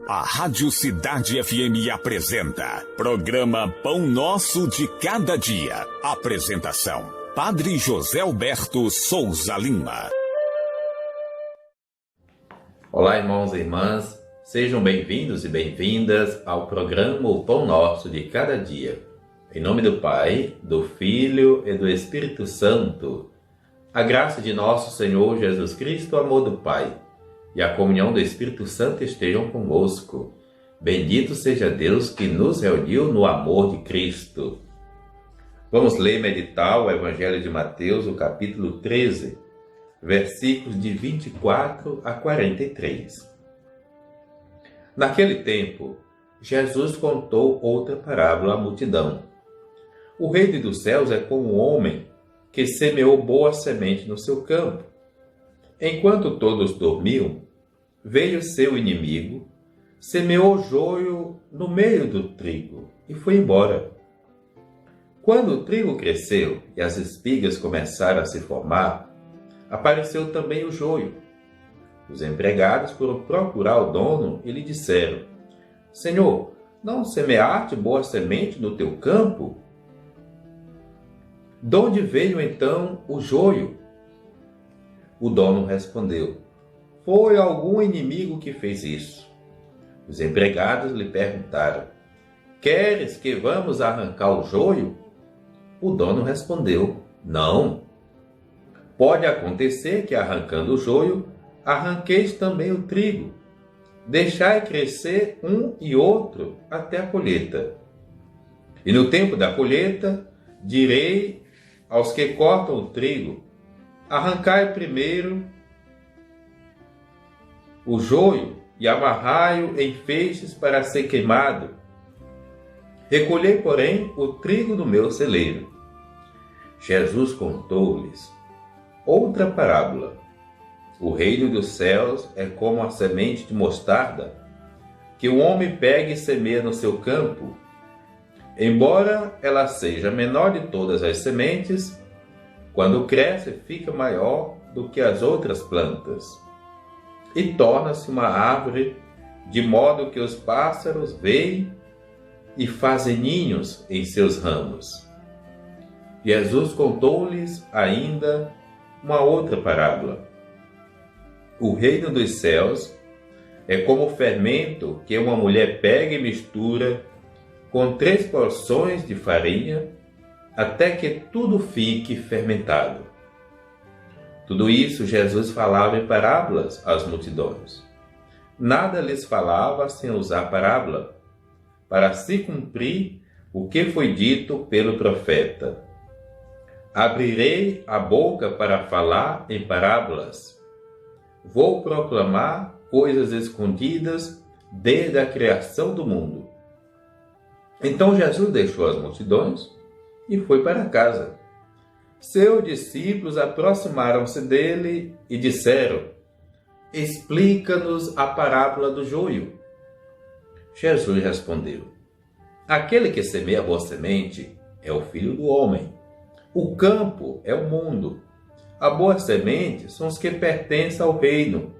A Rádio Cidade FM apresenta programa Pão Nosso de Cada Dia. Apresentação: Padre José Alberto Souza Lima. Olá, irmãos e irmãs, sejam bem-vindos e bem-vindas ao programa O Pão Nosso de Cada Dia. Em nome do Pai, do Filho e do Espírito Santo. A graça de nosso Senhor Jesus Cristo, o amor do Pai e a comunhão do Espírito Santo estejam conosco. Bendito seja Deus que nos reuniu no amor de Cristo. Vamos ler e meditar o Evangelho de Mateus, o capítulo 13, versículos de 24 a 43. Naquele tempo, Jesus contou outra parábola à multidão. O reino dos céus é como um homem que semeou boa semente no seu campo. Enquanto todos dormiam, veio seu inimigo, semeou joio no meio do trigo e foi embora. Quando o trigo cresceu e as espigas começaram a se formar, apareceu também o joio. Os empregados foram procurar o dono e lhe disseram: Senhor, não semeaste boa semente no teu campo? De onde veio então o joio? O dono respondeu: Foi algum inimigo que fez isso. Os empregados lhe perguntaram: Queres que vamos arrancar o joio? O dono respondeu: Não. Pode acontecer que, arrancando o joio, arranqueis também o trigo. Deixai crescer um e outro até a colheita. E no tempo da colheita, direi aos que cortam o trigo: arrancai primeiro o joio e amarrai-o em feixes para ser queimado. Recolhei, porém, o trigo do meu celeiro. Jesus contou-lhes outra parábola. O reino dos céus é como a semente de mostarda, que o homem pega e semeia no seu campo. Embora ela seja a menor de todas as sementes, quando cresce fica maior do que as outras plantas e torna-se uma árvore, de modo que os pássaros veem e fazem ninhos em seus ramos. Jesus contou-lhes ainda uma outra parábola. O reino dos céus é como o fermento que uma mulher pega e mistura com 3 porções de farinha, até que tudo fique fermentado. Tudo isso Jesus falava em parábolas às multidões. Nada lhes falava sem usar parábola, para se cumprir o que foi dito pelo profeta: Abrirei a boca para falar em parábolas. Vou proclamar coisas escondidas desde a criação do mundo. Então Jesus deixou as multidões e foi para casa. Seus discípulos aproximaram-se dele e disseram: Explica-nos a parábola do joio. Jesus respondeu: Aquele que semeia boa semente é o Filho do Homem. O campo é o mundo. A boa semente são os que pertencem ao reino.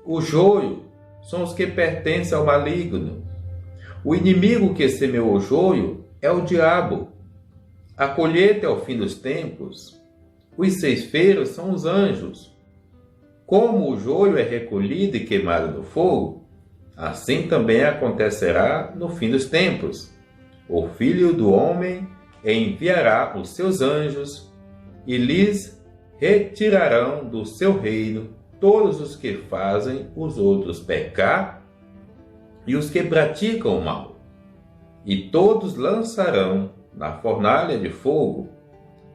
O joio são os que pertencem ao maligno. O inimigo que semeou o joio é o diabo. A colheita é o fim dos tempos. Os ceifeiros são os anjos. Como o joio é recolhido e queimado no fogo, assim também acontecerá no fim dos tempos. O Filho do Homem enviará os seus anjos e lhes retirarão do seu reino todos os que fazem os outros pecar e os que praticam o mal. E todos lançarão na fornalha de fogo.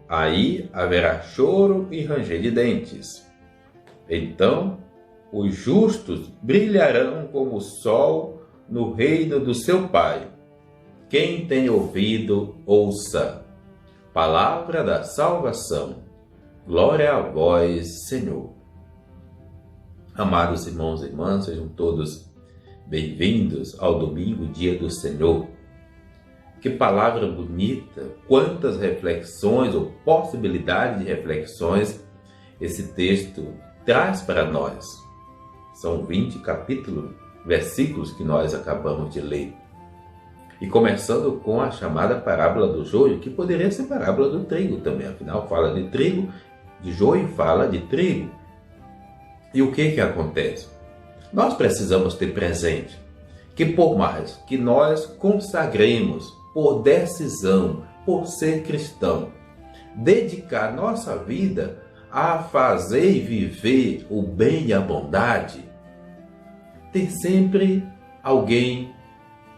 Aí haverá choro e ranger de dentes. Então os justos brilharão como o sol no reino do seu Pai. Quem tem ouvido, ouça. Palavra da salvação. Glória a vós, Senhor. Amados irmãos e irmãs, sejam todos bem-vindos ao domingo, dia do Senhor. Que palavra bonita, quantas reflexões ou possibilidades de reflexões esse texto traz para nós. São 20 capítulos versículos que nós acabamos de ler. E começando com a chamada parábola do joio, que poderia ser parábola do trigo também, afinal fala de trigo, de joio fala de trigo. E o que acontece? Nós precisamos ter presente que por mais que nós consagremos por decisão, por ser cristão, dedicar nossa vida a fazer e viver o bem e a bondade, tem sempre alguém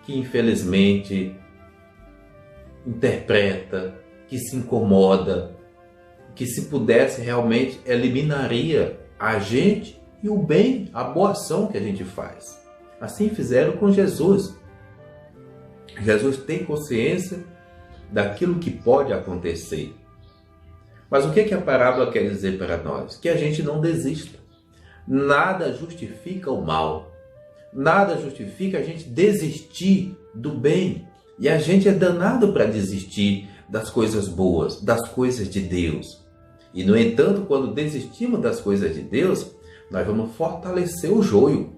que infelizmente interpreta, que se incomoda, que se pudesse realmente eliminaria a gente e o bem, a boa ação que a gente faz. Assim fizeram com Jesus. Jesus tem consciência daquilo que pode acontecer. Mas o que a parábola quer dizer para nós? Que a gente não desista. Nada justifica o mal. Nada justifica a gente desistir do bem. E a gente é danado para desistir das coisas boas, das coisas de Deus. E, no entanto, quando desistimos das coisas de Deus, nós vamos fortalecer o joio.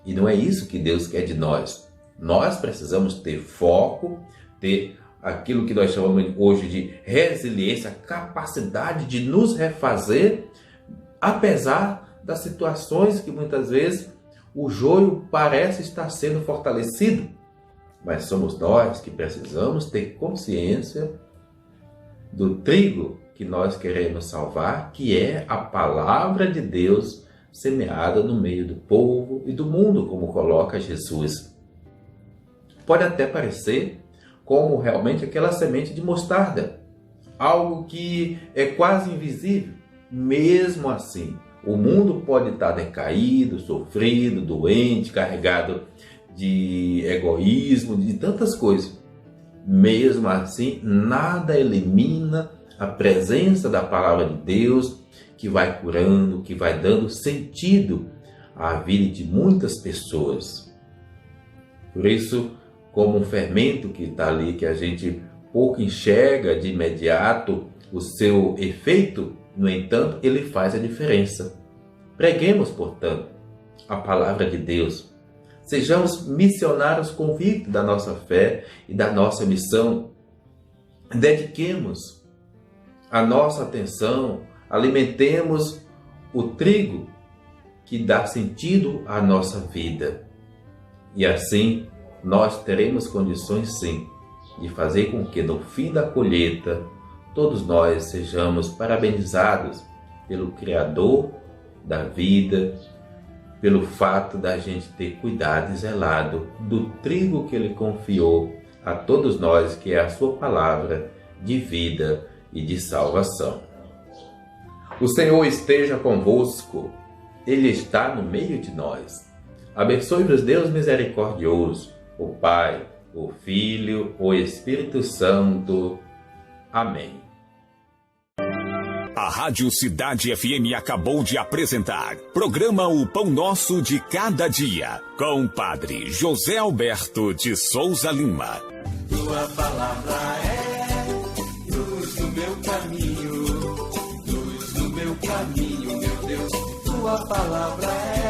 E não é isso que Deus quer de nós. Nós precisamos ter foco, ter aquilo que nós chamamos hoje de resiliência, capacidade de nos refazer, apesar das situações que muitas vezes o joio parece estar sendo fortalecido. Mas somos nós que precisamos ter consciência do trigo que nós queremos salvar, que é a palavra de Deus semeada no meio do povo e do mundo, como coloca Jesus. Pode até parecer como realmente aquela semente de mostarda, algo que é quase invisível. Mesmo assim, o mundo pode estar decaído, sofrido, doente, carregado de egoísmo, de tantas coisas. Mesmo assim, nada elimina a presença da palavra de Deus, que vai curando, que vai dando sentido à vida de muitas pessoas. Por isso, como um fermento que está ali, que a gente pouco enxerga de imediato o seu efeito, no entanto, ele faz a diferença. Preguemos, portanto, a palavra de Deus. Sejamos missionários convictos da nossa fé e da nossa missão. Dediquemos a nossa atenção, alimentemos o trigo que dá sentido à nossa vida. E assim, nós teremos condições, sim, de fazer com que no fim da colheita, todos nós sejamos parabenizados pelo Criador da vida, pelo fato da gente ter cuidado e zelado do trigo que Ele confiou a todos nós, que é a sua palavra de vida e de salvação. O Senhor esteja convosco, Ele está no meio de nós. Abençoe-vos Deus misericordioso, o Pai, o Filho, o Espírito Santo. Amém. A Rádio Cidade FM acabou de apresentar programa O Pão Nosso de Cada Dia, com o Padre José Alberto de Souza Lima. Tua palavra é luz no meu caminho, luz no meu caminho, meu Deus. Tua palavra é